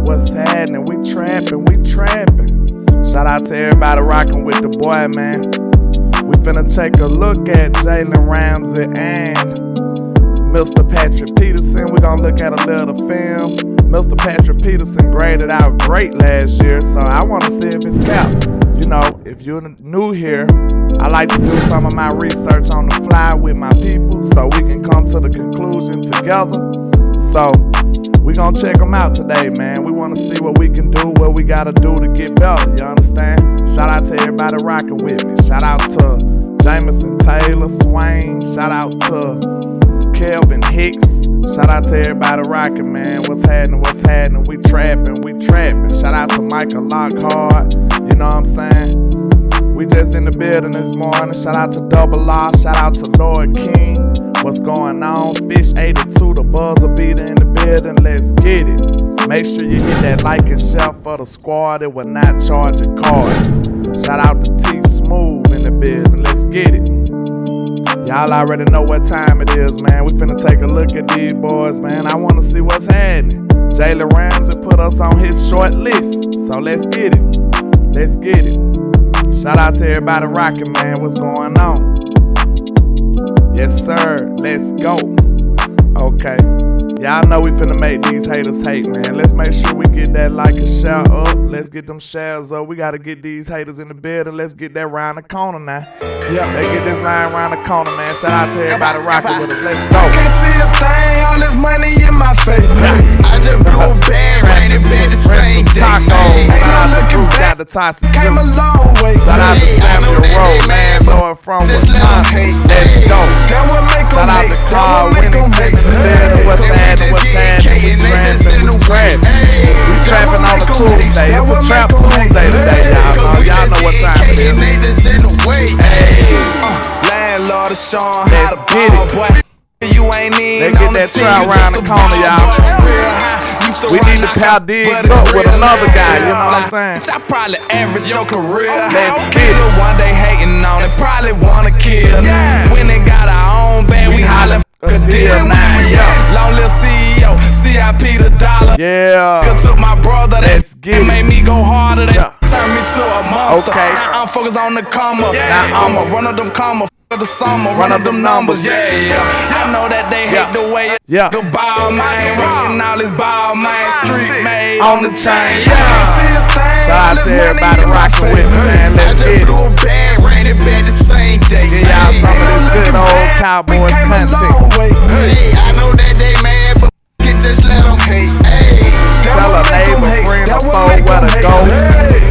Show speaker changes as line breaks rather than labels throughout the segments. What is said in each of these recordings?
what's happening, we trapping. Shout out to everybody rocking with the boy, man. We finna take a look at Jalen Ramsey and Mr. Pat Peterson. We gonna look at a little film. Mr. Pat Peterson graded out great last year, so I wanna see if it's cap. You know, if you're new here, I like to do some of my research on the fly with my people so we can come to the conclusion together. So we gonna check them out today, man. We wanna see what we can do, what we gotta do to get better, you understand? Shout out to everybody rocking with me. Shout out to Jameson Taylor, Swain. Shout out to Kelvin Hicks. Shout out to everybody rocking, man. What's happening? We trapping. Shout out to Michael Lockhart. You know what I'm saying? We just in the building this morning. Shout out to Double R. Shout out to Lord King. What's going on? Fish 82, the buzzer beater in the building. Let's get it. Make sure you hit that like and share for the squad. It will not charge a card. Shout out to T Smooth in the building. Let's get it. Y'all already know what time it is, man. We finna take a look at these boys, man. I wanna see what's happening. Jalen Ramsey put us on his short list, so let's get it. Shout out to everybody rocking, man. What's going on? Yes, sir. Let's go. Okay. Y'all know we finna make these haters hate, man. Let's make sure we get that like and share up. Let's get them shares up. We gotta get these haters in the building. Let's get that round the corner now. Yeah, let's get this line around the corner, man. Shout out to everybody rocking with us. Let's go.
I can't see a thing, all this money in my face. I just blew a bag, ran it back the same day.
Shout out to Bruce, got the Tossie.
Came a long way.
Shout out to Samuel Rowe, man. Lord from Wisconsin. Let's go. Shout out to Carl Winning, taking the building. What's happening? We trapping on a Tuesday. It's a trap Tuesday today, y'all. Y'all know what time it is.
Landlord is showing
how to ball,
boy. You ain't even.
Let's get that trap around the corner, y'all. We need to pal digs up with another guy, you know what I'm saying?
I probably average your career.
Let's get it.
One day hating on it, probably wanna kill. When they got our own band, we holler
a deal now, yeah.
Long little CEO, CIP the dollar.
Yeah.
Took my brother,
let's get it.
Made me go harder. They turned me to a monster.
Okay.
Now I'm focused on the come up.
Now
I'ma run up them comma for the summer. Run up them numbers. Yeah. I know that they hate the way the ball man. Rockin' all this ball man. Street made
on the chain.
Shout
out to everybody rocking with me, man. Let's get it.
Ran it back the same day.
Get y'all some of this good old Cowboys content.
I know that they mad, but just let them hate.
Tell a neighbor, friend, or foe where to go.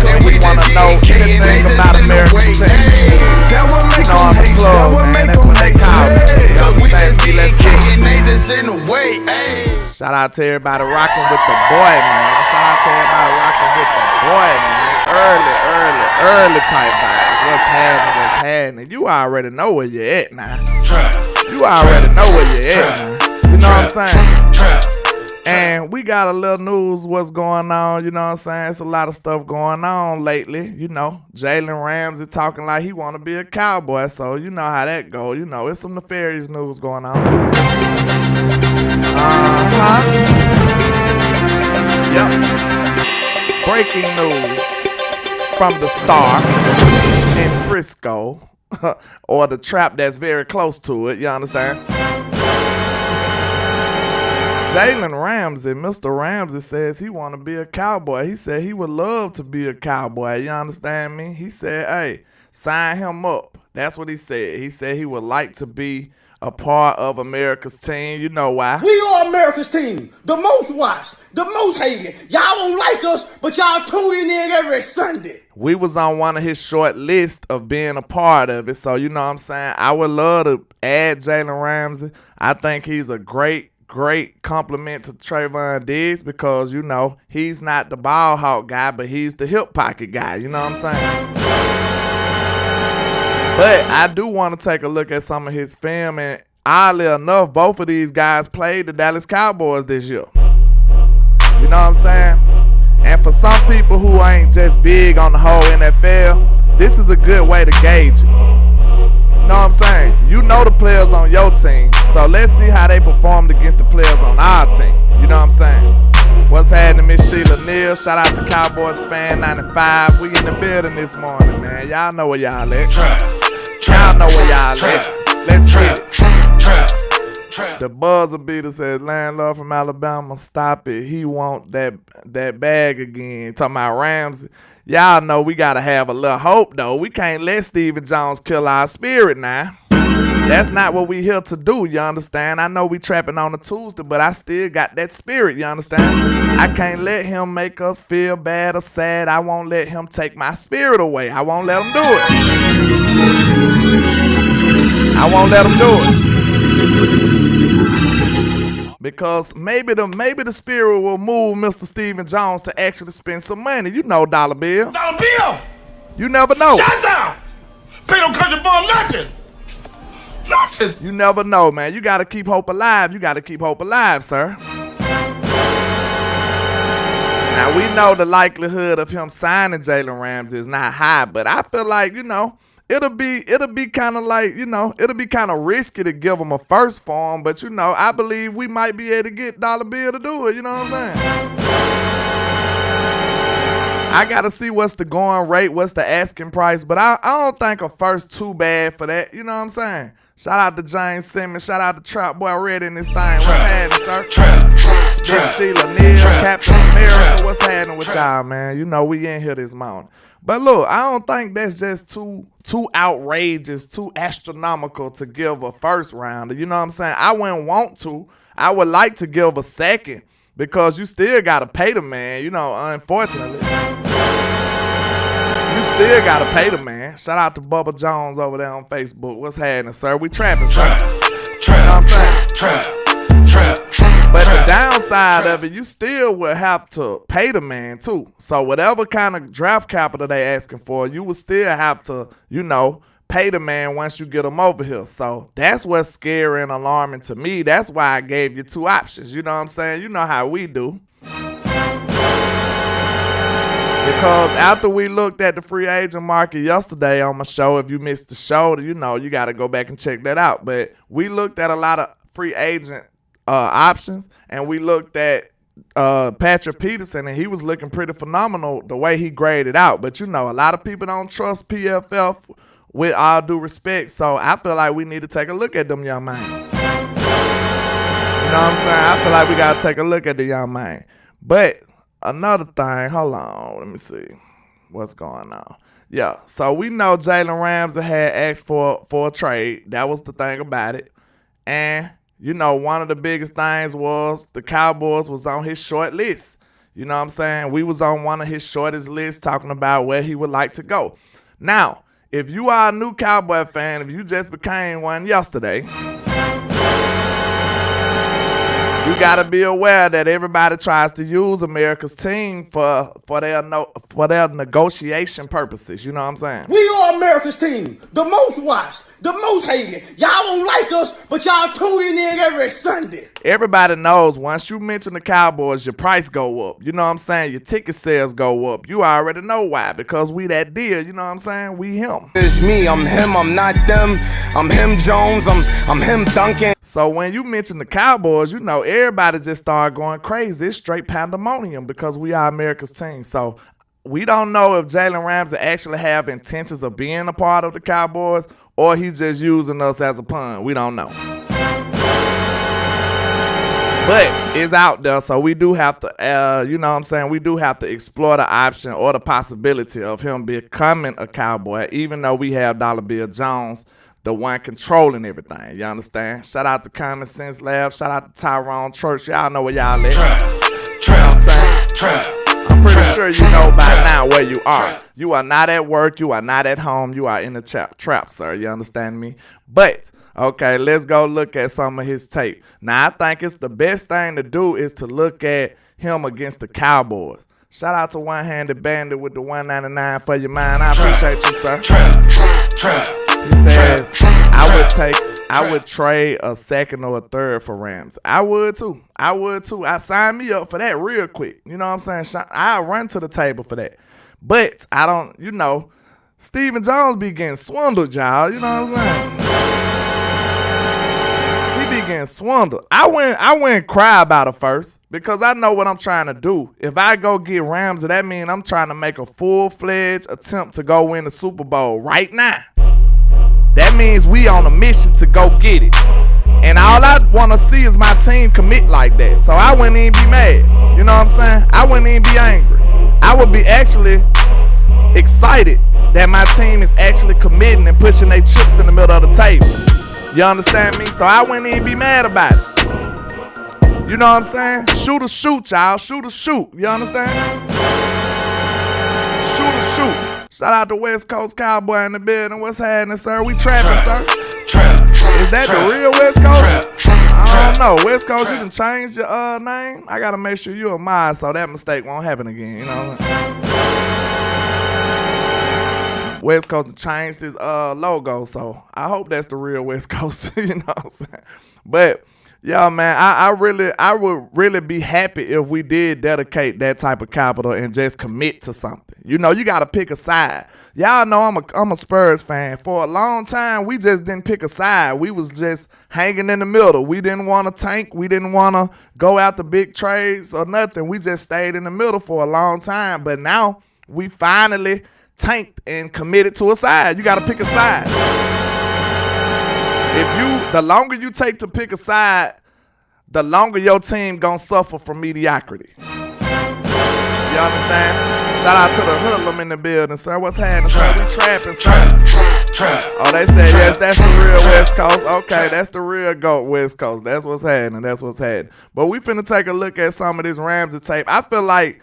And we wanna know anything about American team. You know I'm the plug, man. That's what they call me. Y'all let's get it. Shout out to everybody rocking with the boy, man. Shout out to everybody rocking with the boy, man. Early type vibes. What's happening? You already know where you're at now. You already know where you're at now. You know what I'm saying? And we got a little news what's going on, you know what I'm saying? It's a lot of stuff going on lately, you know. Jalen Ramsey talking like he want to be a Cowboy, so you know how that go. You know, it's some nefarious news going on. Yep. Breaking news from the Star in Frisco, or the trap that's very close to it, you understand? Jalen Ramsey, Mr. Ramsey says he want to be a Cowboy. He said he would love to be a Cowboy. You understand me? He said, hey, sign him up. That's what he said. He said he would like to be a part of America's team. You know why?
We are America's team. The most watched, the most hated. Y'all don't like us, but y'all tuning in every Sunday.
We was on one of his short list of being a part of it. So, you know what I'm saying? I would love to add Jalen Ramsey. I think he's a great compliment to Trayvon Diggs because, you know, he's not the ball hawk guy, but he's the hip pocket guy. You know what I'm saying? But I do want to take a look at some of his film, and oddly enough, both of these guys played the Dallas Cowboys this year. You know what I'm saying? And for some people who ain't just big on the whole NFL, this is a good way to gauge it. You know what I'm saying? You know the players on your team, so let's see how they performed against the players on our team. You know what I'm saying? What's happening, Miss Sheila Neal? Shout out to Cowboys fan 95. We in the building this morning, man. Y'all know where y'all at. Y'all know where y'all at. Let's get it. The buzzer beater says, landlord from Alabama, stop it. He want that bag again. Talking about Ramsey. Y'all know we got to have a little hope, though. We can't let Stephen Jones kill our spirit now. That's not what we here to do, you understand? I know we trapping on a Tuesday, but I still got that spirit, you understand? I can't let him make us feel bad or sad. I won't let him take my spirit away. I won't let him do it. I won't let him do it. Because maybe the spirit will move Mr. Stephen Jones to actually spend some money. You know, Dollar Bill.
Dollar Bill!
You never know.
Shut down! Pay no country boy nothing! Nothing!
You never know, man. You got to keep hope alive. You got to keep hope alive, sir. Now, we know the likelihood of him signing Jalen Ramsey is not high, but I feel like, you know, it'll be kind of like, you know, it'll be kind of risky to give him a first for him, but, you know, I believe we might be able to get Dollar Bill to do it, you know what I'm saying? I got to see what's the going rate, what's the asking price, but I don't think a first too bad for that, you know what I'm saying? Shout out to James Simmons, shout out to Trap Boy Red in this thing. What's happening, sir? Miss Sheila Neal, Captain America, what's happening with y'all, man? You know we in here this morning. But look, I don't think that's just too outrageous, too astronomical to give a first rounder. You know what I'm saying? I wouldn't want to. I would like to give a second because you still got to pay the man, you know, unfortunately. You still got to pay the man. Shout out to Bubba Jones over there on Facebook. What's happening, sir? We trapping, sir. You know what I'm saying? But the downside of it, you still will have to pay the man too. So whatever kind of draft capital they asking for, you will still have to, you know, pay the man once you get him over here. So that's what's scary and alarming to me. That's why I gave you two options. You know what I'm saying? You know how we do. Because after we looked at the free agent market yesterday on my show, if you missed the show, you know, you got to go back and check that out. But we looked at a lot of free agent options, and we looked at Pat Peterson, and he was looking pretty phenomenal the way he graded out. But, you know, a lot of people don't trust PFF with all due respect, so I feel like we need to take a look at them young man. You know what I'm saying? I feel like we got to take a look at the young man. But another thing, hold on, let me see what's going on. Yeah, so we know Jalen Ramsey had asked for a trade. That was the thing about it. And, you know, one of the biggest things was the Cowboys was on his short list. You know what I'm saying? We was on one of his shortest lists talking about where he would like to go. Now, if you are a new Cowboy fan, if you just became one yesterday, you got to be aware that everybody tries to use America's team for their negotiation purposes. You know what I'm saying?
We are America's team, the most watched, the most hated. Y'all don't like us, but y'all tune in every Sunday.
Everybody knows once you mention the Cowboys, your price go up. You know what I'm saying? Your ticket sales go up. You already know why, because we that deal. You know what I'm saying? We him.
It's me, I'm him, I'm not them. I'm him Jones, I'm him Duncan.
So when you mention the Cowboys, you know, everybody just started going crazy. It's straight pandemonium because we are America's team. So we don't know if Jalen Ramsey actually have intentions of being a part of the Cowboys or he's just using us as a pun. We don't know. But it's out there, so we do have to, you know what I'm saying, we do have to explore the option or the possibility of him becoming a Cowboy, even though we have Dollar Bill Jones, the one controlling everything. You understand? Shout out to Common Sense Lab. Shout out to Tyrone Church. Y'all know where y'all at. You know what I'm saying? I'm pretty sure you know by now where you are. You are not at work. You are not at home. You are in the trap, sir. You understand me? But, okay, let's go look at some of his tape. Now, I think it's the best thing to do is to look at him against the Cowboys. Shout out to One Handed Bandit with the $1.99 for your mind. I appreciate you, sir. He says, I would trade a second or a third for Rams. I would too. I sign me up for that real quick. You know what I'm saying? I'll run to the table for that. But I don't, you know, Stephen Jones be getting swindled, y'all. You know what I'm saying? He be getting swindled. I wouldn't cry about it first because I know what I'm trying to do. If I go get Ramsey, that means I'm trying to make a full-fledged attempt to go win the Super Bowl right now. That means we on a mission to go get it. And all I want to see is my team commit like that. So I wouldn't even be mad. You know what I'm saying? I wouldn't even be angry. I would be actually excited that my team is actually committing and pushing their chips in the middle of the table. You understand me? So I wouldn't even be mad about it. You know what I'm saying? Shoot or shoot, y'all. Shoot or shoot. You understand? Shoot or shoot. Shout out to West Coast Cowboy in the building. What's happening, sir? We trapping, sir. Is that the real West Coast? I don't know. West Coast, you can change your name. I gotta make sure you're mine so that mistake won't happen again. You know what I'm saying? West Coast changed his logo, so I hope that's the real West Coast. You know what I'm saying? But yeah, man, I would really be happy if we did dedicate that type of capital and just commit to something. You know, you got to pick a side. Y'all know I'm a Spurs fan. For a long time, we just didn't pick a side. We was just hanging in the middle. We didn't want to tank. We didn't want to go out the big trades or nothing. We just stayed in the middle for a long time. But now we finally tanked and committed to a side. You got to pick a side. The longer you take to pick a side, the longer your team gonna suffer from mediocrity. You understand? Shout out to the hoodlum in the building, sir. What's happening, sir? We trapping, sir. Oh, they said, yes, that's the real West Coast. Okay, that's the real GOAT West Coast. That's what's happening. That's what's happening. But we finna take a look at some of this Ramsey tape. I feel like,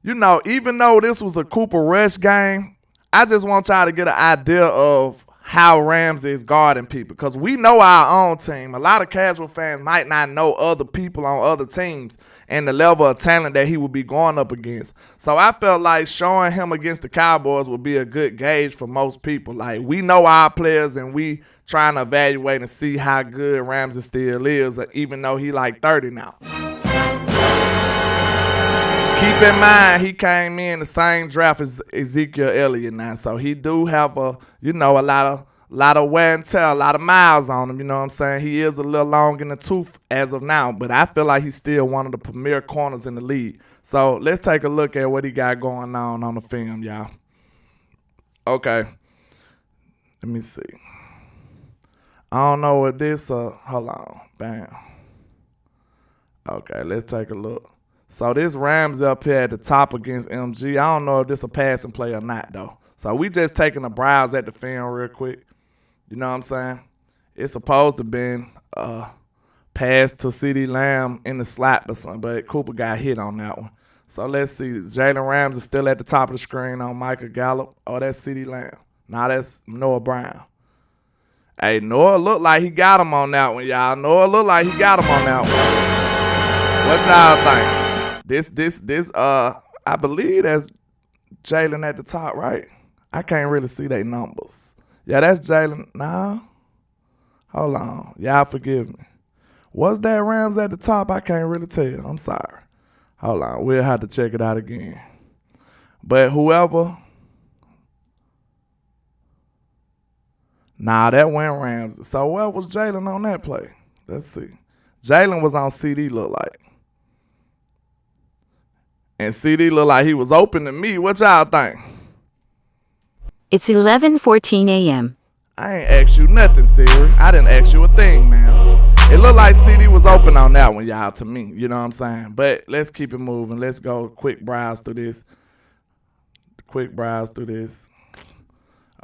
you know, even though this was a Cooper Rush game, I just want y'all to get an idea of how Ramsey is guarding people, because we know our own team. A lot of casual fans might not know other people on other teams and the level of talent that he would be going up against. So I felt like showing him against the Cowboys would be a good gauge for most people. Like, we know our players and we trying to evaluate and see how good Ramsey still is, even though he like 30 now. Keep in mind, he came in the same draft as Ezekiel Elliott now, so he do have a lot of wear and tear, a lot of miles on him. You know what I'm saying? He is a little long in the tooth as of now, but I feel like he's still one of the premier corners in the league. So let's take a look at what he got going on the film, y'all. Okay, let me see. I don't know what this. Hold on, bam. Okay, let's take a look. So this Ramsey up here at the top against MG. I don't know if this a passing play or not, though. So we just taking a browse at the film real quick. You know what I'm saying? It's supposed to have been pass to CeeDee Lamb in the slot or something, but Cooper got hit on that one. So let's see. Jalen Ramsey still at the top of the screen on Michael Gallup. Oh, that's CeeDee Lamb. Now that's Noah Brown. Hey, Noah looked like he got him on that one, y'all. Noah looked like he got him on that one. What y'all think? This, I believe that's Jalen at the top, right? I can't really see their numbers. Yeah, that's Jalen. Nah. Hold on. Y'all forgive me. Was that Rams at the top? I can't really tell. I'm sorry. Hold on. We'll have to check it out again. But whoever. Nah, that went Rams. So what was Jalen on that play? Let's see. Jalen was on CD, look like. And CD looked like he was open to me. What y'all think?
It's 11:14 a.m.
I ain't asked you nothing, Siri. I didn't ask you a thing, man. It looked like CD was open on that one, y'all, to me. You know what I'm saying? But let's keep it moving. Let's go quick browse through this.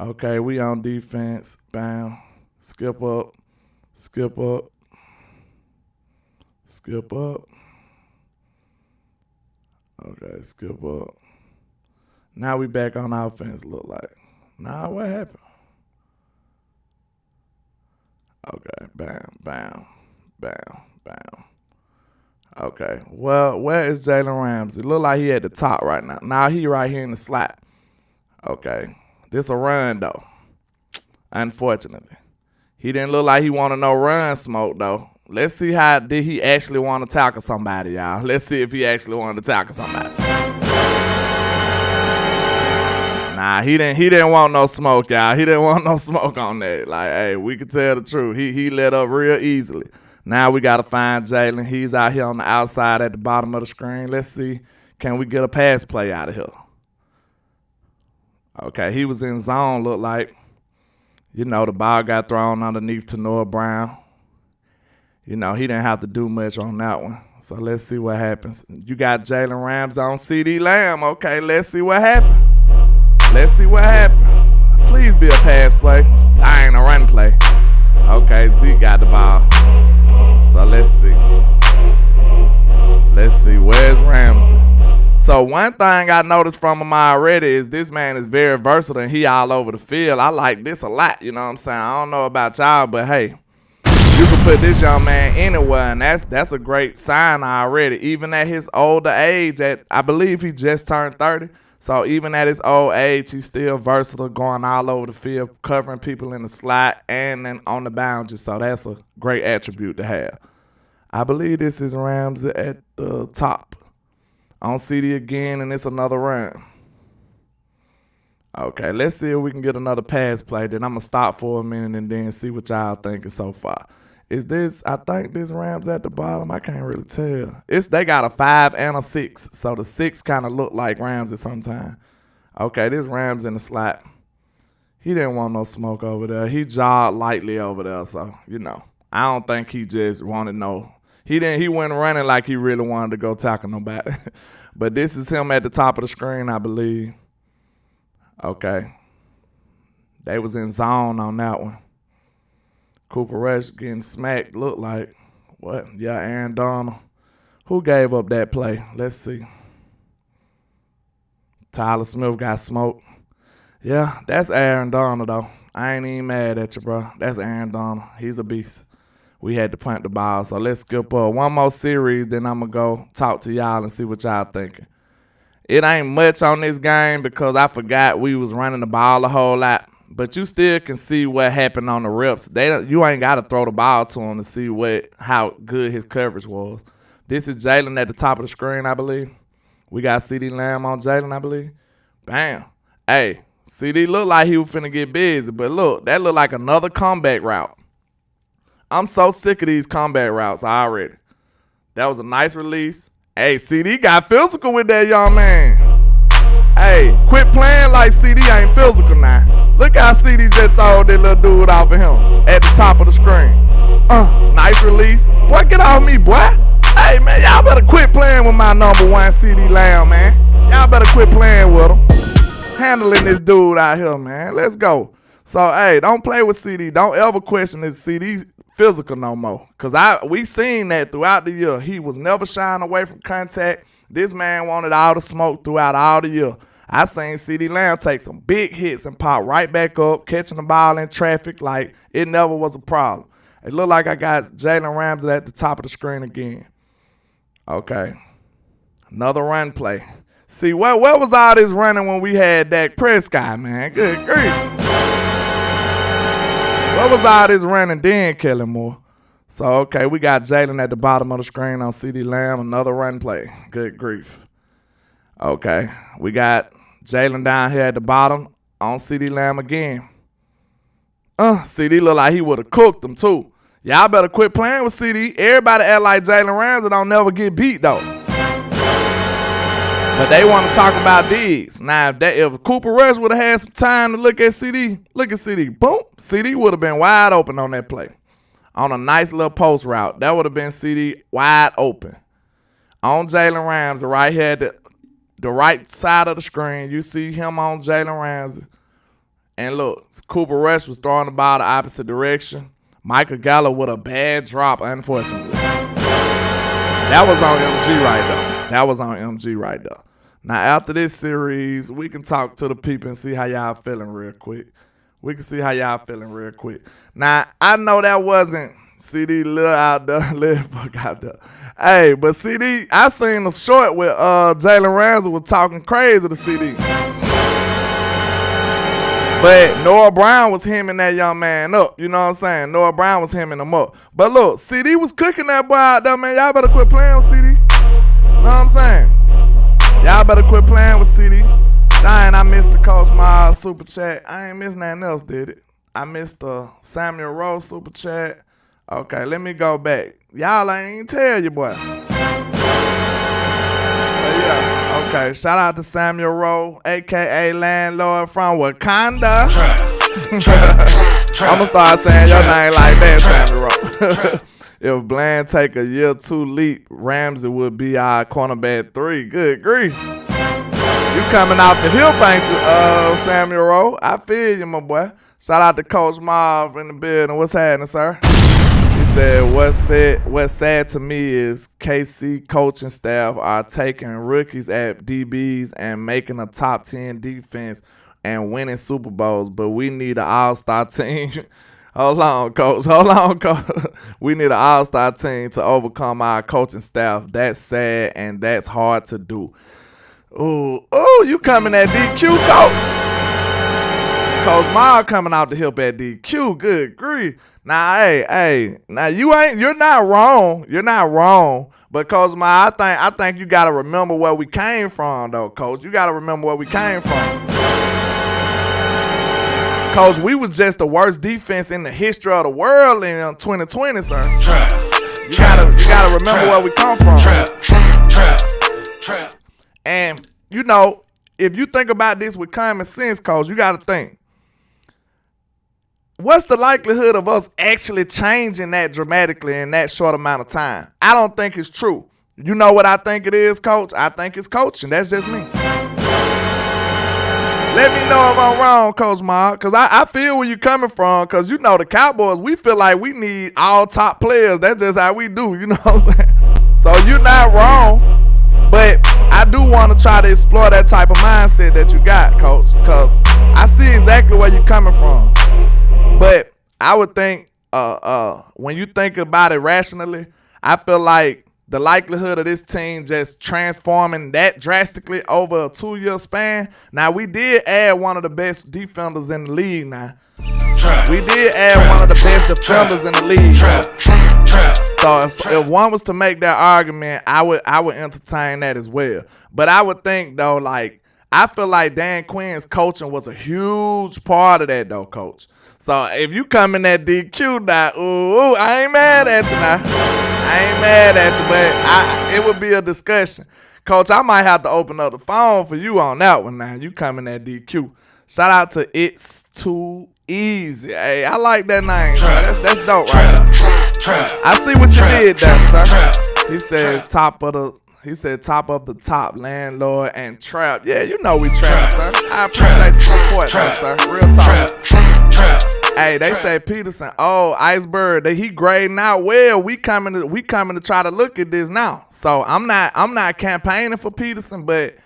Okay, we on defense. Bam. Skip up. Okay, skip up. Now we back on offense, look like. Nah, what happened? Okay, bam. Okay, well, where is Jalen Ramsey? Look like he at the top right now. Now he right here in the slot. Okay, this a run, though. Unfortunately. He didn't look like he wanted no run smoke, though. Let's see how did he actually want to tackle somebody, y'all. Let's see if he actually wanted to tackle somebody. Nah, he didn't want no smoke, y'all. He didn't want no smoke on that. Like, hey, we can tell the truth. He let up real easily. Now we got to find Jalen. He's out here on the outside at the bottom of the screen. Let's see. Can we get a pass play out of here? Okay, he was in zone, look like. You know, the ball got thrown underneath to Noah Brown. You know, he didn't have to do much on that one. So let's see what happens. You got Jalen Ramsey on CD Lamb. Okay, let's see what happened. Let's see what happened. Please be a pass play. I ain't a run play. Okay, Zeke got the ball. So let's see. Let's see. Where's Ramsey? So one thing I noticed from him already is this man is very versatile and he all over the field. I like this a lot. You know what I'm saying? I don't know about y'all, but hey, you can put this young man anywhere, and that's a great sign already. Even at his older age, I believe he just turned 30. So even at his old age, he's still versatile, going all over the field, covering people in the slot and then on the boundary. So that's a great attribute to have. I believe this is Ramsey at the top. On CD again, and it's another run. Okay, let's see if we can get another pass play. Then I'm going to stop for a minute and then see what y'all thinking so far. Is this, I think this Rams at the bottom. I can't really tell. They got a 5 and a 6. So the 6 kind of look like Ramsey sometimes. Okay, this Rams in the slot. He didn't want no smoke over there. He jogged lightly over there. So, you know, I don't think he just wanted no. He wasn't running like he really wanted to go tackle nobody. But this is him at the top of the screen, I believe. Okay. They was in zone on that one. Cooper Rush getting smacked, looked like. What? Yeah, Aaron Donald. Who gave up that play? Let's see. Tyler Smith got smoked. Yeah, that's Aaron Donald, though. I ain't even mad at you, bro. That's Aaron Donald. He's a beast. We had to punt the ball. So let's skip one more series, then I'm going to go talk to y'all and see what y'all thinking. It ain't much on this game because I forgot we was running the ball a whole lot. But you still can see what happened on the reps. You ain't got to throw the ball to him to see how good his coverage was. This is Jalen at the top of the screen, I believe. We got CD Lamb on Jalen, I believe. Bam. Hey, CD looked like he was finna get busy. But look, that looked like another comeback route. I'm so sick of these combat routes already. That was a nice release. Hey, CD got physical with that young man. Hey, quit playing like CD ain't physical now. Look how CD just threw that little dude off of him at the top of the screen. Nice release. Boy, get off me, boy. Hey, man, y'all better quit playing with my number 1 CD Lamb, man. Y'all better quit playing with him. Handling this dude out here, man. Let's go. So, hey, don't play with CD. Don't ever question this CD physical no more. Because we seen that throughout the year. He was never shying away from contact. This man wanted all the smoke throughout all the year. I seen CD Lamb take some big hits and pop right back up, catching the ball in traffic like it never was a problem. It looked like I got Jalen Ramsey at the top of the screen again. Okay. Another run play. See, where was all this running when we had Dak Prescott, man? Good grief. What was all this running then, Kellen Moore? So, okay, we got Jalen at the bottom of the screen on CD Lamb. Another run play. Good grief. Okay, we got Jalen down here at the bottom on CD Lamb again. CD look like he would have cooked them, too. Y'all better quit playing with CD. Everybody act like Jalen Ramsey don't never get beat, though. But they want to talk about Diggs. Now, if Cooper Rush would have had some time to look at CD, boom, CD would have been wide open on that play. On a nice little post route. That would have been CD wide open. On Jalen Ramsey, right here at the right side of the screen, you see him on Jalen Ramsey. And look, Cooper Rush was throwing the ball the opposite direction. Michael Gallup with a bad drop, unfortunately. That was on MG right there. Now, after this series, we can talk to the people and see how y'all feeling real quick. Now, I know that wasn't CD little out there, little fuck out there. Hey, but CD, I seen the short with Jalen Ramsey was talking crazy to CD. But Noah Brown was hemming that young man up. You know what I'm saying? Noah Brown was hemming him up. But look, CD was cooking that boy out there, man. Y'all better quit playing with CD. You know what I'm saying? Y'all better quit playing with CD. Dang, I missed the Coach Miles super chat. I ain't missed nothing else, did it? I missed the Samuel Rose super chat. Okay, let me go back. Y'all ain't tell you, boy. Yeah, okay. Shout out to Samuel Rowe, a.k.a. Landlord from Wakanda. I'm going to start saying your name like that, Samuel Rowe. If Bland take a year 2 leap, Ramsey would be our cornerback 3. Good grief. You coming off the hip, ain't you, Samuel Rowe? I feel you, my boy. Shout out to Coach Marv in the building. What's happening, sir? He said, what's sad to me is KC coaching staff are taking rookies at DBs and making a top 10 defense and winning Super Bowls, but we need an all-star team. Hold on, coach. We need an all-star team to overcome our coaching staff. That's sad and that's hard to do. Ooh, you coming at DQ, coach? Coach Miles coming out the hip at DQ. Good grief. Now, hey. Now you're not wrong. You're not wrong. But Coach Miles, I think you gotta remember where we came from, though, Coach. You gotta remember where we came from. Coach, we was just the worst defense in the history of the world in 2020, sir. You gotta remember where we come from. And you know, if you think about this with common sense, Coach, you gotta think. What's the likelihood of us actually changing that dramatically in that short amount of time? I don't think it's true. You know what I think it is, Coach? I think it's coaching. That's just me. Let me know if I'm wrong, Coach Mark, because I feel where you're coming from, because, you know, the Cowboys, we feel like we need all top players. That's just how we do, you know what I'm saying? So you're not wrong, but I do want to try to explore that type of mindset that you got, Coach, because I see exactly where you're coming from. But I would think when you think about it rationally, I feel like the likelihood of this team just transforming that drastically over a 2-year span. Now, we did add one of the best defenders in the league now. We did add one of the best defenders in the league. So if one was to make that argument, I would entertain that as well. But I would think, though, like, I feel like Dan Quinn's coaching was a huge part of that, though, Coach. So if you come in that DQ now, I ain't mad at you now. I ain't mad at you, but it would be a discussion. Coach, I might have to open up the phone for you on that one now. You come in that DQ. Shout out to It's Too Easy. Hey, I like that name. That's dope right there. I see what you did there, sir. He said top of the top, landlord and trap. Yeah, you know we trapping, sir. I appreciate the support, though, sir. Real talk. Hey, they say Peterson, Iceberg, he grading out well. We coming to try to look at this now. So I'm not campaigning for Peterson, but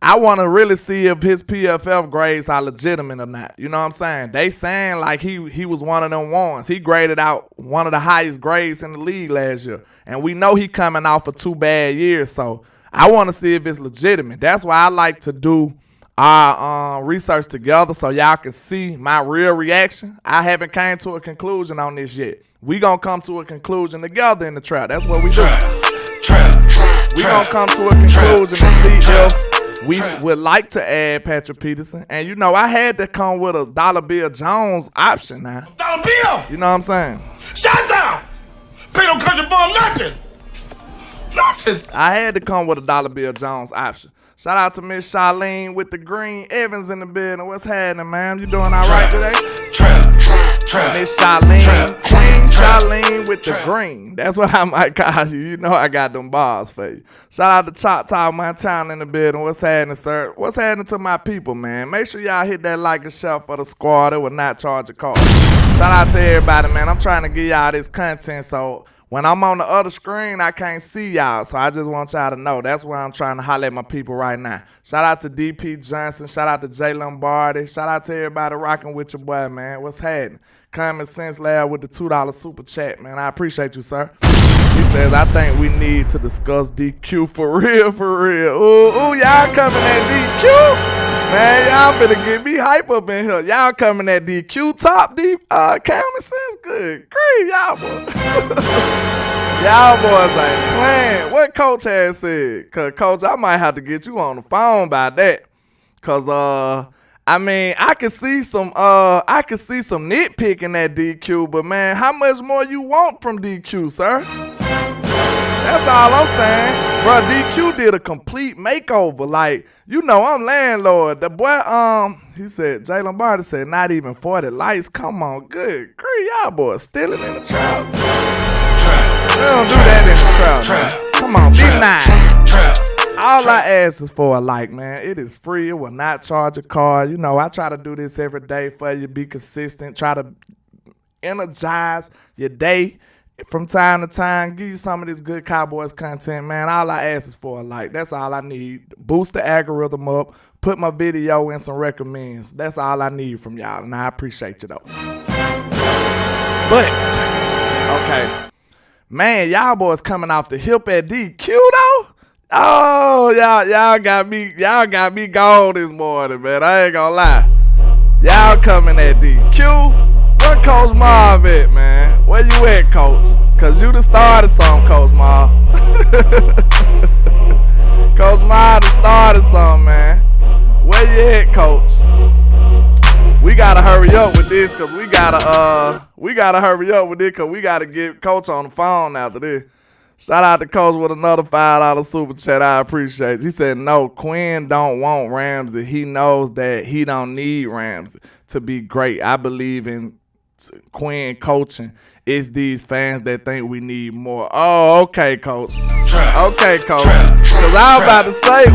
I want to really see if his PFF grades are legitimate or not. You know what I'm saying? They saying like he was one of them ones. He graded out one of the highest grades in the league last year. And we know he coming off of 2 bad years. So I want to see if it's legitimate. That's why I like to do our research together so y'all can see my real reaction. I haven't came to a conclusion on this yet. We gonna come to a conclusion together in the trap. That's what we do. We gonna come to a conclusion and see if we would like to add Patrick Peterson. And you know, I had to come with a Dollar Bill Jones option now.
Dollar Bill!
You know what I'm saying?
Shut down! Pay no country ball, nothing! Nothing!
I had to come with a Dollar Bill Jones option. Shout out to Miss Charlene with the green. Evans in the building. What's happening, ma'am? You doing all right today? Miss Charlene, Queen Charlene with the green. That's what I might call you. You know I got them bars for you. Shout out to Choctaw Montana in the building. What's happening, sir? What's happening to my people, man? Make sure y'all hit that like and share for the squad. It will not charge a call. Shout out to everybody, man. I'm trying to give y'all this content, so when I'm on the other screen, I can't see y'all, so I just want y'all to know. That's why I'm trying to holler at my people right now. Shout out to DP Johnson. Shout out to Jay Lombardi. Shout out to everybody rocking with your boy, man. What's happening? Common Sense Lab with the $2 super chat, man. I appreciate you, sir. He says, I think we need to discuss DQ for real, for real. Ooh, y'all coming at DQ? Man, y'all finna get me hype up in here. Y'all coming at DQ top deep. Common Sense, good grief, y'all boys. Y'all boys ain't playing. What Coach has said? Cause Coach, I might have to get you on the phone by that. Cause I mean, I can see some nitpicking at DQ, but man, how much more you want from DQ, sir? That's all I'm saying. Bro, DQ did a complete makeover. Like, you know, I'm landlord. The boy, he said, Jalen Barter said, not even 40 lights. Come on, good grief, y'all boys stealing in the trap. We don't do that in the trap, man. Come on, be nice. All I ask is for a like, man. It is free. It will not charge a card. You know, I try to do this every day for you. Be consistent. Try to energize your day from time to time. Give you some of this good Cowboys content, man. All I ask is for a like. That's all I need. Boost the algorithm up. Put my video in some recommends. That's all I need from y'all, and I appreciate you, though. But, okay. Man, y'all boys coming off the hip at DQ, though? Oh, y'all got me gone this morning, man. I ain't gonna lie. Y'all coming at DQ. Where Coach Marv at, man? Where you at, Coach? Cause you done started something, Coach Marv. Coach Marv done started something, man. Where you at, Coach? We gotta hurry up with this, cause we gotta hurry up with this, cause we gotta get Coach on the phone after this. Shout out to Coach with another $5 super chat. I appreciate it. He said, no, Quinn don't want Ramsey. He knows that he don't need Ramsey to be great. I believe in Quinn coaching. It's these fans that think we need more. Oh, okay, Coach. Okay, Coach. Because I was about to say,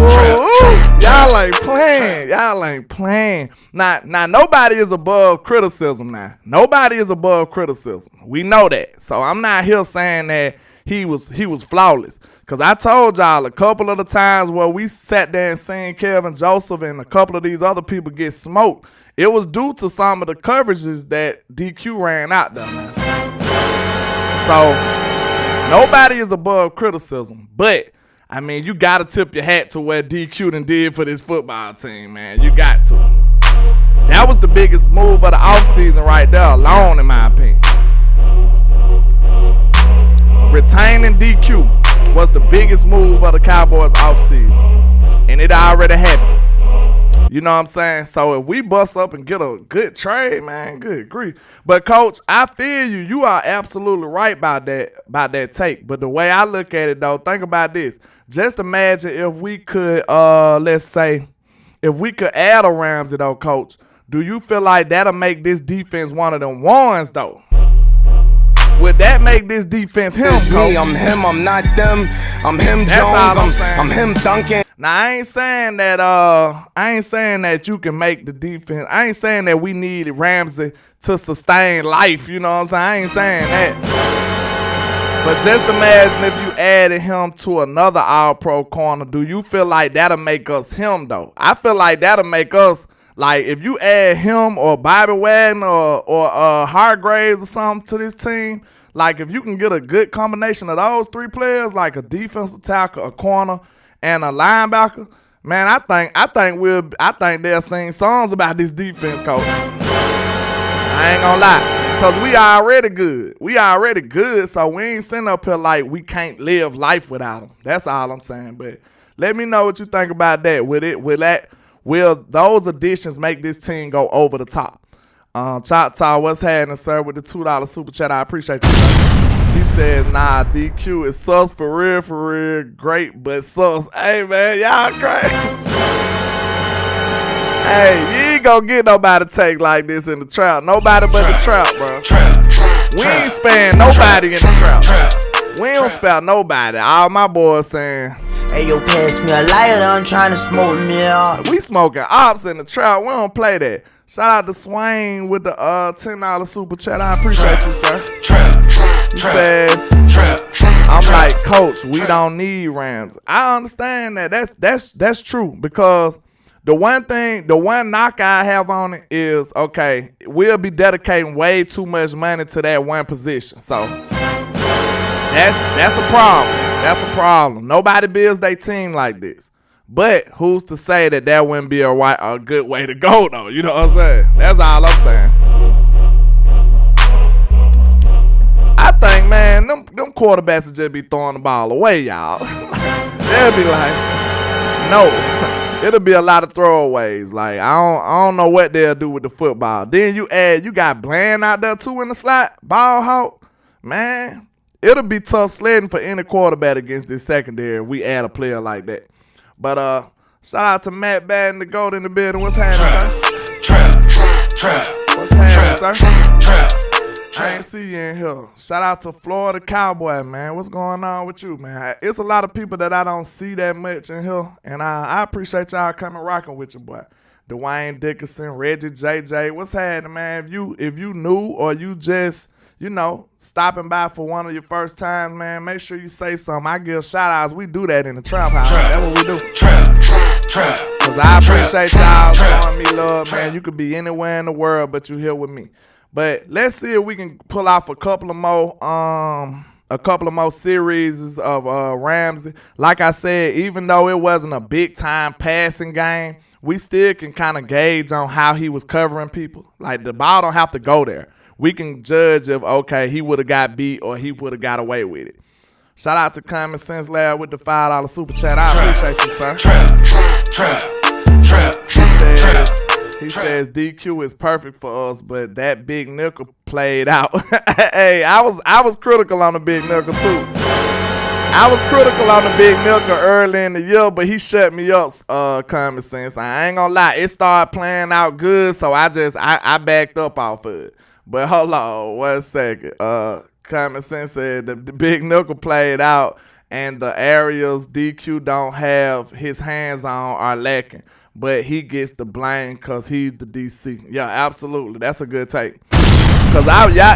y'all ain't playing. Y'all ain't playing. Now, nobody is above criticism now. Nobody is above criticism. We know that. So I'm not here saying that he was flawless. Because I told y'all a couple of the times where we sat there and seen Kelvin Joseph and a couple of these other people get smoked, it was due to some of the coverages that DQ ran out there, man. So nobody is above criticism. But, I mean, you got to tip your hat to what DQ done did for this football team, man. You got to. That was the biggest move of the offseason right there alone, in my opinion. Retaining DQ was the biggest move of the Cowboys offseason. And it already happened. You know what I'm saying? So if we bust up and get a good trade, man, good grief. But, Coach, I feel you. You are absolutely right about that take. But the way I look at it, though, think about this. Just imagine if we could, let's say, if we could add a Ramsey, though, Coach. Do you feel like that'll make this defense one of them ones, though? Would that make this defense him, Coach?
Me, I'm him, I'm not them. I'm him, Jones, I'm him, Duncan.
Now, I ain't saying that you can make the defense. I ain't saying that we need Ramsey to sustain life, you know what I'm saying? I ain't saying that. But just imagine if you added him to another all-pro corner. Do you feel like that'll make us him, though? I feel like that'll make us, like, if you add him or Bobby Wagner or Hargraves or something to this team, like, if you can get a good combination of those three players, like a defensive tackle, a corner, and a linebacker, man, I think they'll sing songs about this defense, Coach. I ain't gonna lie, because we already good. We already good, so we ain't sitting up here like we can't live life without them. That's all I'm saying. But let me know what you think about that. Will those additions make this team go over the top? Choctaw, what's happening, sir, with the $2 super chat? I appreciate you, sir. He says, nah, DQ is sus for real, great, but sus. Hey, man, y'all crazy. Hey, you ain't gonna get nobody take like this in the trap. Nobody but the trap, bro. We ain't sparing nobody in the trap. We don't spare nobody. All my boys saying,
hey, yo, pass me a lighter, I'm trying to smoke me out.
We smoking ops in the trap. We don't play that. Shout out to Swain with the $10 super chat. I appreciate you, sir. He says, I'm like, Coach, we don't need Rams. I understand that. That's true, because the one knock I have on it is, okay, we'll be dedicating way too much money to that one position. So that's a problem. That's a problem. Nobody builds their team like this. But who's to say that wouldn't be a good way to go, though? You know what I'm saying? That's all I'm saying. I think, man, them quarterbacks will just be throwing the ball away, y'all. They'll be like, no. it'll be a lot of throwaways. Like I don't know what they'll do with the football. Then you got Bland out there too in the slot, ball hawk. Man, it'll be tough sledding for any quarterback against this secondary if we add a player like that. But shout out to Matt Batten, the GOAT in the building. What's happening, sir? Trap. What's happening, sir? Trap. I ain't see you in here. Shout out to Florida Cowboy, man. What's going on with you, man? It's a lot of people that I don't see that much in here, and I appreciate y'all coming rocking with you, boy. Dwayne Dickerson, Reggie JJ. What's happening, man? If you new or you just, stopping by for one of your first times, man, make sure you say something. I give shout outs. We do that in the trap house. That's what we do. Trap. Cause I appreciate y'all showing me love, man. You could be anywhere in the world, but you here with me. But let's see if we can pull off a couple of more series of Ramsey. Like I said, even though it wasn't a big time passing game, we still can kind of gauge on how he was covering people. Like the ball don't have to go there. We can judge if, okay, he would have got beat or he would have got away with it. Shout out to Common Sense Lab with the $5 super chat. I appreciate you, sir. He says DQ is perfect for us, but that big nickel played out. Hey, I was critical on the big nickel too. I was critical on the big nickel early in the year, but he shut me up, Common Sense. I ain't gonna lie, it started playing out good, so I backed up off of it. But hold on 1 second. Common Sense said the big nickel played out and the areas DQ don't have his hands on are lacking. But he gets the blame because he's the DC. Yeah, absolutely. That's a good take. Because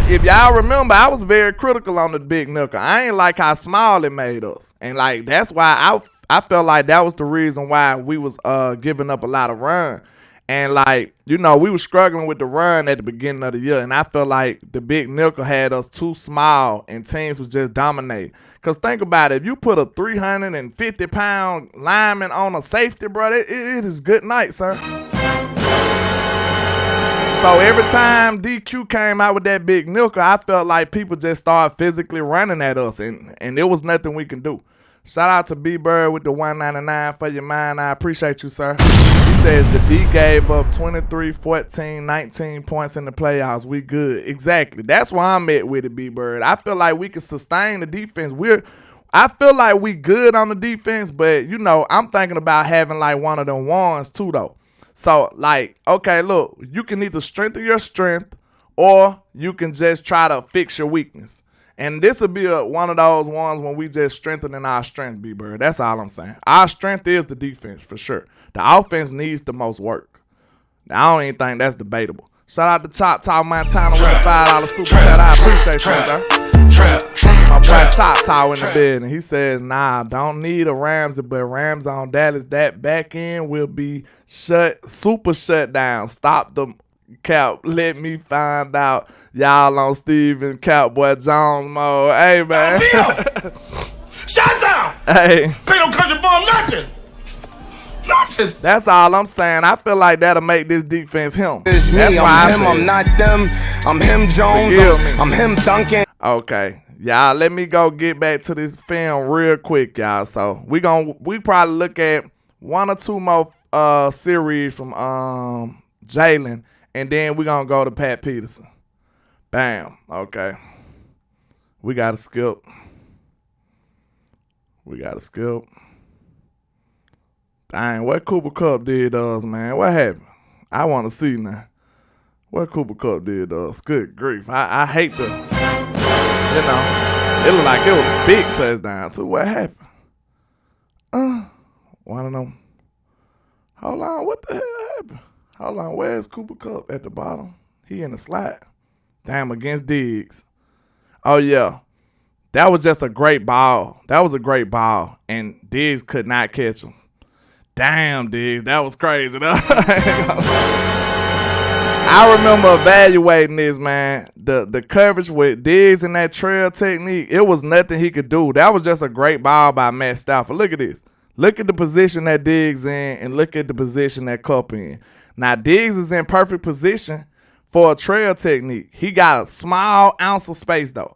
if y'all remember, I was very critical on the big nickel. I ain't like how small it made us. And like that's why I felt like that was the reason why we was giving up a lot of run. And like, we were struggling with the run at the beginning of the year. And I felt like the big nickel had us too small and teams was just dominating. Because think about it. If you put a 350-pound lineman on a safety, bro, it is good night, sir. So every time DQ came out with that big nickel, I felt like people just started physically running at us. And there was nothing we can do. Shout out to B-Bird with the $1.99 for your mind. I appreciate you, sir. He says the D gave up 23, 14, 19 points in the playoffs. We good. Exactly. That's why I'm at with it, B-Bird. I feel like we can sustain the defense. I feel like we good on the defense, but, I'm thinking about having like one of them ones too, though. So, like, okay, look, you can either strengthen your strength or you can just try to fix your weakness. And this will be one of those ones when we just strengthening our strength, B-Bird. That's all I'm saying. Our strength is the defense, for sure. The offense needs the most work. Now, I don't even think that's debatable. Shout out to Choctaw Montana with the $5 super chat. I appreciate you, sir. My boy Choctaw in the bed, and he says, nah, don't need a Ramsey, but Ramsey on Dallas, that back end will be super shut down. Stop the Cap, let me find out y'all on Steven Cowboy Jones mode. Hey, man.
Shut down!
Hey.
Pay no country boy nothing. Nothing.
That's all I'm saying. I feel like that'll make this defense him.
It's
That's
me,
why
I'm him, I'm not them. I'm him, Jones. I'm him, Duncan.
Okay. Y'all, let me go get back to this film real quick, y'all. So we probably look at one or two more series from Jalen. And then we're going to go to Pat Peterson. Bam. Okay. We got to skip. Dang, what Cooper Kupp did us, man? What happened? I want to see now. What Cooper Kupp did us. Good grief. I hate the, it looked like it was a big touchdown, too. What happened? One of them. Hold on. What the hell happened? Hold on, where's Cooper Kupp at the bottom? He in the slot. Damn, against Diggs. Oh, yeah. That was just a great ball. And Diggs could not catch him. Damn, Diggs, that was crazy. I remember evaluating this, man. The coverage with Diggs and that trail technique, it was nothing he could do. That was just a great ball by Matt Stafford. Look at this. Look at the position that Diggs in and look at the position that Kupp in. Now, Diggs is in perfect position for a trail technique. He got a small ounce of space, though.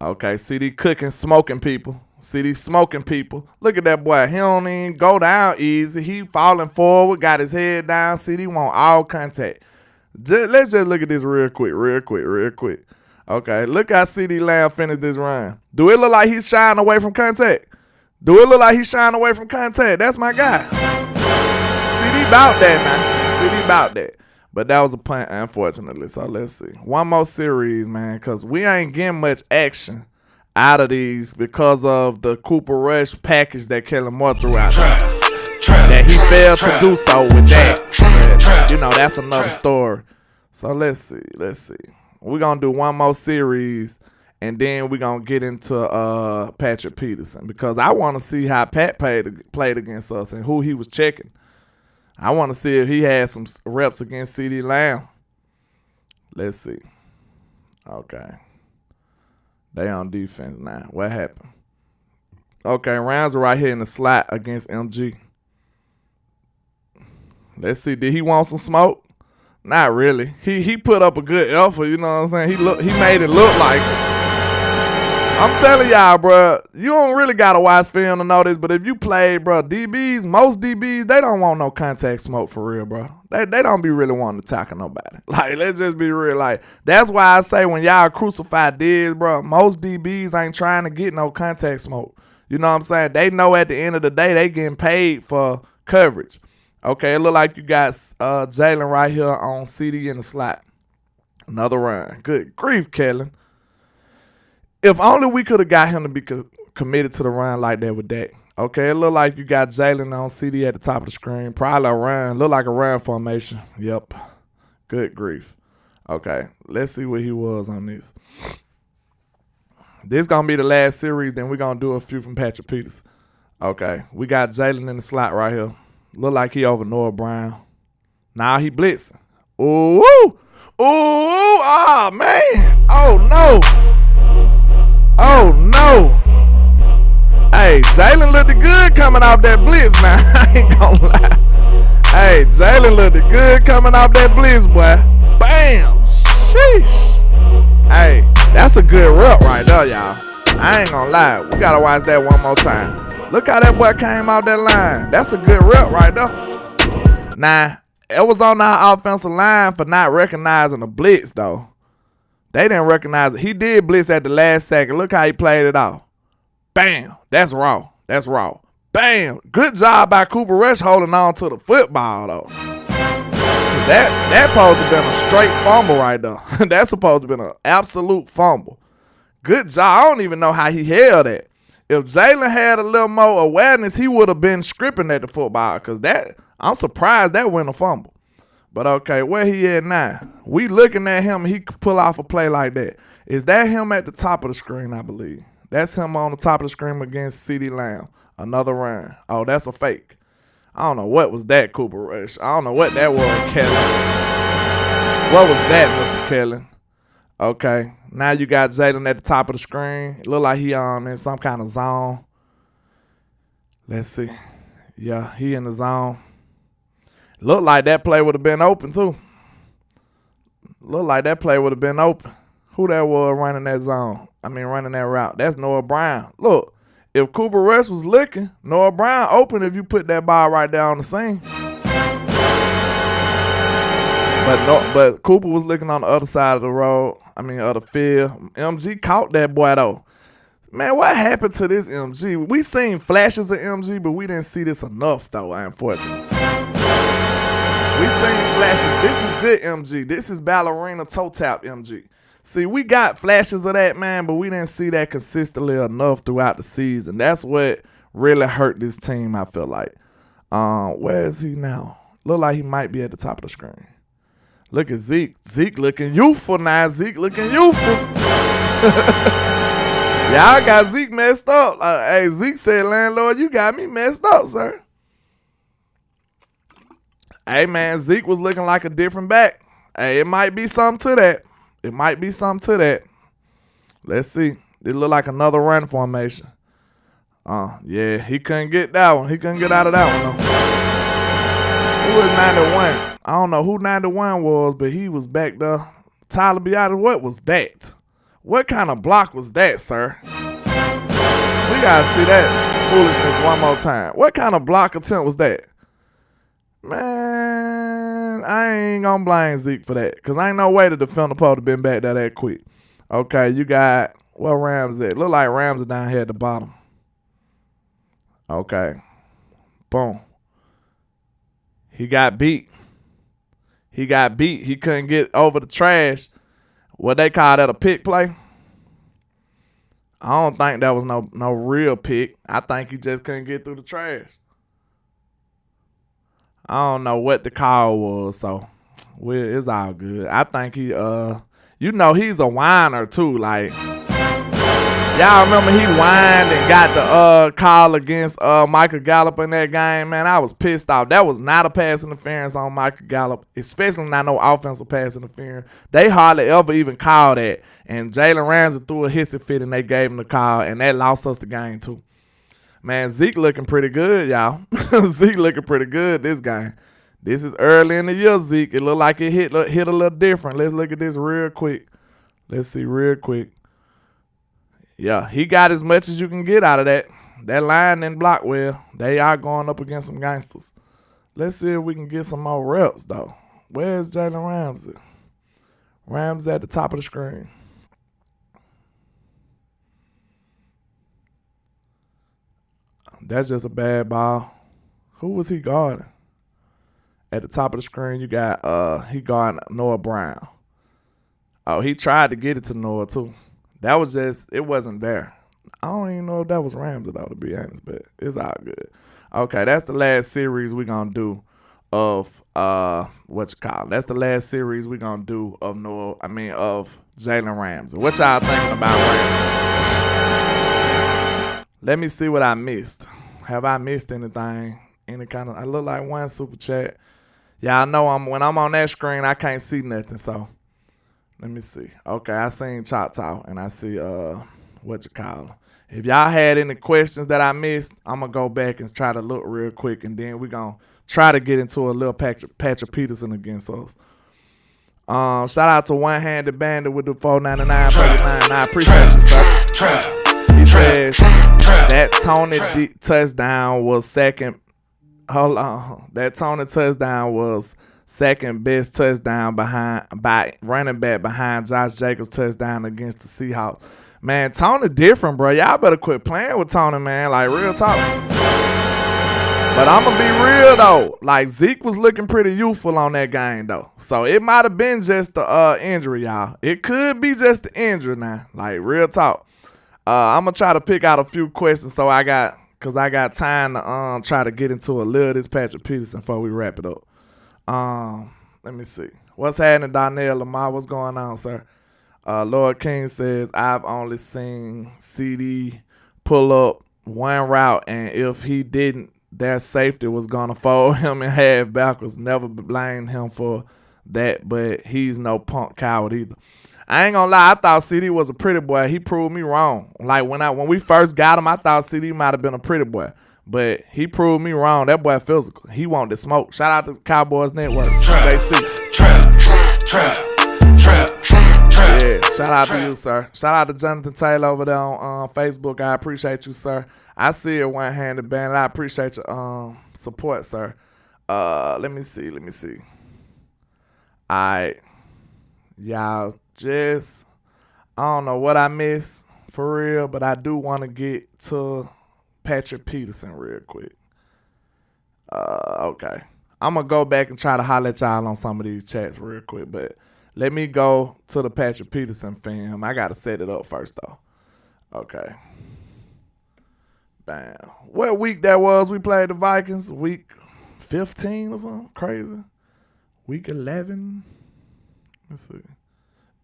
Okay, CD cooking, smoking people. CD smoking people. Look at that boy. He don't even go down easy. He falling forward, got his head down. CD want all contact. Let's just look at this real quick. Okay, look how CD Lamb finished this run. Do it look like he's shying away from contact? That's my guy. CD about that, man. CD about that. But that was a punt, unfortunately. So let's see. One more series, man, because we ain't getting much action out of these because of the Cooper Rush package that Kellen Moore threw out there. That he failed to do so with that. But, you know, that's another story. So let's see. We're going to do one more series, and then we're going to get into Patrick Peterson because I want to see how Pat played against us and who he was checking. I want to see if he had some reps against CD Lamb. Let's see. Okay. They on defense now. What happened? Okay, Ramsey right here in the slot against MG. Let's see. Did he want some smoke? Not really. He put up a good effort, you know what I'm saying? He made it look like it. I'm telling y'all, bro, you don't really got to watch film to know this, but if you play, bro, most DBs, they don't want no contact smoke for real, bro. They don't be really wanting to tackle nobody. Like, let's just be real. Like, that's why I say when y'all crucify Diz, bro, most DBs ain't trying to get no contact smoke. You know what I'm saying? They know at the end of the day they getting paid for coverage. Okay, it look like you got Jalen right here on CD in the slot. Another run. Good grief, Kellen. If only we could have got him to be committed to the run like that with Dak. Okay, it look like you got Jalen on CD at the top of the screen. Probably a run. Look like a run formation. Yep. Good grief. Okay, let's see what he was on this. This going to be the last series. Then we're going to do a few from Patrick Peterson. Okay, we got Jalen in the slot right here. Look like he over Noah Brown. Now he blitzing. Ooh. Oh, man. Oh, no. Hey, Jalen looked good coming off that blitz now. I ain't gonna lie. Hey, Jalen looked good coming off that blitz, boy. Bam. Sheesh. Hey, that's a good rep right there, y'all. I ain't gonna lie. We gotta watch that one more time. Look how that boy came off that line. That's a good rep right there. Nah, it was on our offensive line for not recognizing the blitz, though. They didn't recognize it. He did blitz at the last second. Look how he played it off. Bam. That's raw. Bam. Good job by Cooper Rush holding on to the football, though. That supposed to have been a straight fumble right there. That's supposed to have been an absolute fumble. Good job. I don't even know how he held that. If Jalen had a little more awareness, he would have been scripting at the football because I'm surprised that wasn't a fumble. But okay, where he at now? We looking at him, he could pull off a play like that. Is that him at the top of the screen, I believe? That's him on the top of the screen against CD Lamb. Another run. Oh, that's a fake. I don't know what was that, Cooper Rush. I don't know what that was, Kellen. What was that, Mr. Kellen? Okay, now you got Jalen at the top of the screen. It look like he in some kind of zone. Let's see. Yeah, he in the zone. Look like that play would have been open, too. Who that was running that zone? Running that route. That's Noah Brown. Look, if Cooper Rush was looking, Noah Brown open if you put that ball right there on the scene. But Cooper was looking on the other side of the road. Of the field. MG caught that boy, though. Man, what happened to this MG? We seen flashes of MG, but we didn't see this enough, though, unfortunately. We seen flashes. This is good MG. This is ballerina toe tap MG. See, we got flashes of that, man, but we didn't see that consistently enough throughout the season. That's what really hurt this team, I feel like. Where is he now? Look like he might be at the top of the screen. Look at Zeke. Zeke looking youthful now. Y'all got Zeke messed up. Hey, Zeke said, landlord, you got me messed up, sir. Hey, man, Zeke was looking like a different back. Hey, it might be something to that. Let's see. It look like another run formation. Yeah, he couldn't get that one. He couldn't get out of that one, though. Who was 91? I don't know who 91 was, but he was back there. Tyler Biada, what was that? What kind of block was that, sir? We gotta see that foolishness one more time. What kind of block attempt was that? Man, I ain't gonna blame Zeke for that, because ain't no way the defender supposed to been back that quick. Okay, you got, what Rams at? Look like Rams are down here at the bottom. Okay. Boom. He got beat. He couldn't get over the trash. What they call that, a pick play? I don't think that was no real pick. I think he just couldn't get through the trash. I don't know what the call was, so it's all good. I think he, he's a whiner too. Like, y'all remember he whined and got the call against Michael Gallup in that game? Man, I was pissed off. That was not a pass interference on Michael Gallup, especially not no offensive pass interference. They hardly ever even called that. And Jalen Ramsey threw a hissy fit and they gave him the call, and that lost us the game too. Man, Zeke looking pretty good, y'all. Zeke looking pretty good this game. This is early in the year, Zeke. It looked like it hit a little different. Let's look at this real quick. Let's see real quick. Yeah, he got as much as you can get out of that. That line didn't block well. They are going up against some gangsters. Let's see if we can get some more reps, though. Where's Jalen Ramsey? Ramsey at the top of the screen. That's just a bad ball. Who was he guarding? At the top of the screen, you got he guarding Noah Brown. Oh, he tried to get it to Noah too. That was just, it wasn't there. I don't even know if that was Ramsey though, to be honest, but it's all good. Okay, that's the last series we're gonna do of That's the last series we're gonna do of of Jalen Ramsey. What y'all thinking about Ramsey? Let me see what I missed. Have I missed anything? Any kind of, I look like one super chat. Y'all know when I'm on that screen, I can't see nothing, so let me see. Okay, I seen Choctaw, and I see if y'all had any questions that I missed, I'm gonna go back and try to look real quick, and then we're gonna try to get into a little Patrick Peterson against us. Shout out to One Handed Bandit with the $4.99. I appreciate you, sir. He says that Tony touchdown was second. Hold on. That Tony touchdown was second best touchdown by running back behind Josh Jacobs' touchdown against the Seahawks. Man, Tony different, bro. Y'all better quit playing with Tony, man. Like, real talk. But I'm going to be real, though. Like, Zeke was looking pretty youthful on that game, though. So, it might have been just the injury, y'all. It could be just the injury now. Like, real talk. I'm going to try to pick out a few questions because I got time to try to get into a little of this Patrick Peterson before we wrap it up. Let me see. What's happening, Donnell Lamar? What's going on, sir? Lord King says, I've only seen CD pull up one route, and if he didn't, their safety was going to fold him in half backwards. Never blame him for that, but he's no punk coward either. I ain't gonna lie, I thought CD was a pretty boy. He proved me wrong. Like, when we first got him, I thought CD might have been a pretty boy. But he proved me wrong. That boy physical. He wanted to smoke. Shout out to Cowboys Network. JC. Trap. Yeah, shout out to you, sir. Shout out to Jonathan Taylor over there on Facebook. I appreciate you, sir. I see a one-handed band. I appreciate your support, sir. Let me see. All right. Y'all just, I don't know what I missed for real, but I do want to get to Patrick Peterson real quick. Okay. I'm going to go back and try to holler at y'all on some of these chats real quick, but let me go to the Patrick Peterson film. I got to set it up first, though. Okay. Bam. What week that was we played the Vikings? Week 15 or something? Crazy. Week 11? Let's see.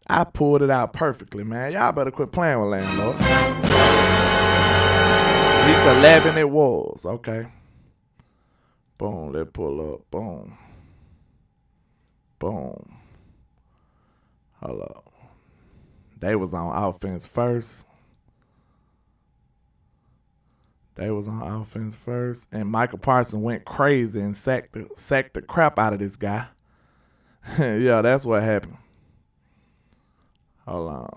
I pulled it out perfectly, man. Y'all better quit playing with landlord. Week 11 it was. Okay. Boom. Let's pull up. Boom. Boom. Hold up. They was on offense first. And Michael Parsons went crazy and sacked the crap out of this guy. Yeah, that's what happened. Hold on.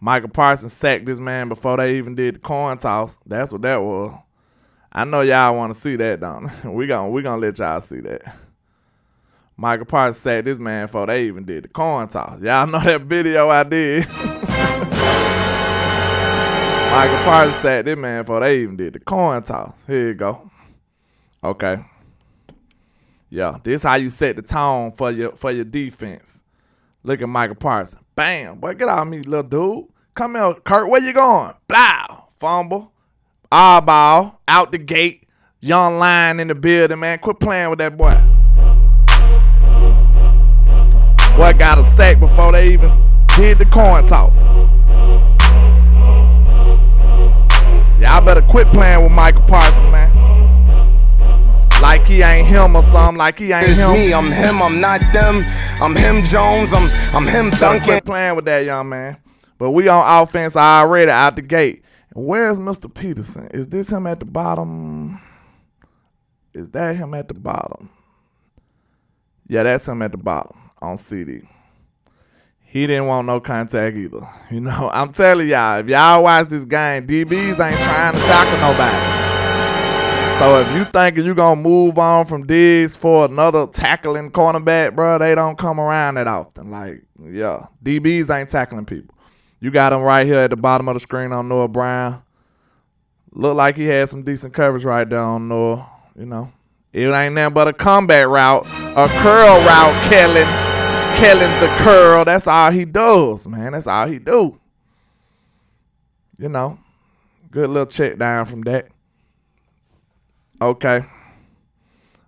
Michael Parsons sacked this man before they even did the coin toss. That's what that was. I know y'all want to see that, don't you? We gonna let y'all see that. Michael Parsons sacked this man before they even did the coin toss. Y'all know that video I did. Michael Parsons sacked this man before they even did the coin toss. Here you go. Okay. Yeah, this how you set the tone for your defense. Look at Michael Parsons. Bam. Boy, get out of me, little dude. Come here, Kurt. Where you going? Blah. Fumble. Ball. Out the gate. Young line in the building, man. Quit playing with that boy. Boy got a sack before they even did the coin toss. Y'all better quit playing with Michael Parsons, man. Like he ain't him or something. Like he ain't him.
Me, I'm him, I'm not them. I'm him Jones, I'm him Duncan.
Quit playing with that young man. But we on offense already out the gate. Where's Mr. Peterson? Is this him at the bottom? Is that him at the bottom? Yeah, that's him at the bottom on CD. He didn't want no contact either. You know, I'm telling y'all, if y'all watch this game, DBs ain't trying to tackle nobody. So if you thinking you gonna move on from Diggs for another tackling cornerback, bro, they don't come around that often. Like, yeah, DBs ain't tackling people. You got him right here at the bottom of the screen on Noah Brown. Look like he had some decent coverage right there on Noah. You know, it ain't nothing but a comeback route, a curl route, Kellen the curl. That's all he does, man. That's all he do. You know, good little check down from that. Okay.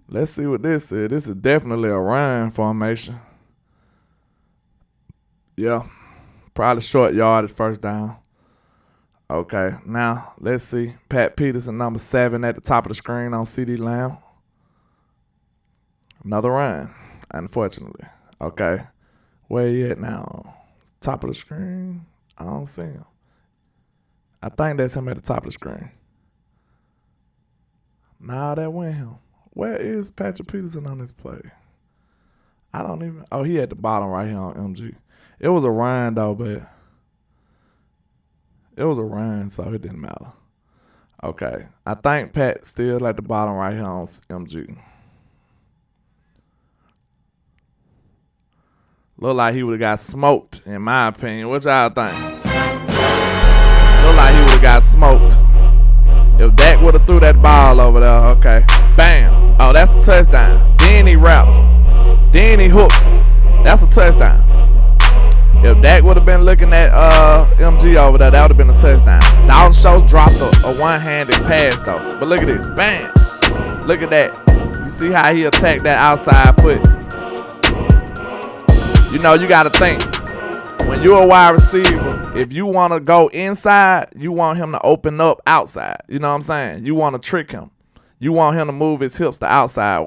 Let's see what this is. This is definitely a run formation. Yeah. Probably short yardage first down. Okay. Now, let's see. Pat Peterson, number 7 at the top of the screen on CD Lamb. Another run, unfortunately. Okay. Where he at now? Top of the screen? I don't see him. I think that's him at the top of the screen. Nah, that went him. Where is Patrick Peterson on this play? I don't even. Oh, he at the bottom right here on MG. It was a run, though, but it was a run, so it didn't matter. Okay. I think Pat still at the bottom right here on MG. Look like he would have got smoked, in my opinion. What y'all think? Look like he would have got smoked. If Dak would have threw that ball over there, okay. Bam. Oh, that's a touchdown. Then he wrapped. Then he hooked. That's a touchdown. If Dak would have been looking at MG over there, that would have been a touchdown. Dalton Schultz dropped a one-handed pass, though. But look at this. Bam. Look at that. You see how he attacked that outside foot. You know, you got to think. When you're a wide receiver, if you want to go inside, you want him to open up outside. You know what I'm saying? You want to trick him. You want him to move his hips to outside.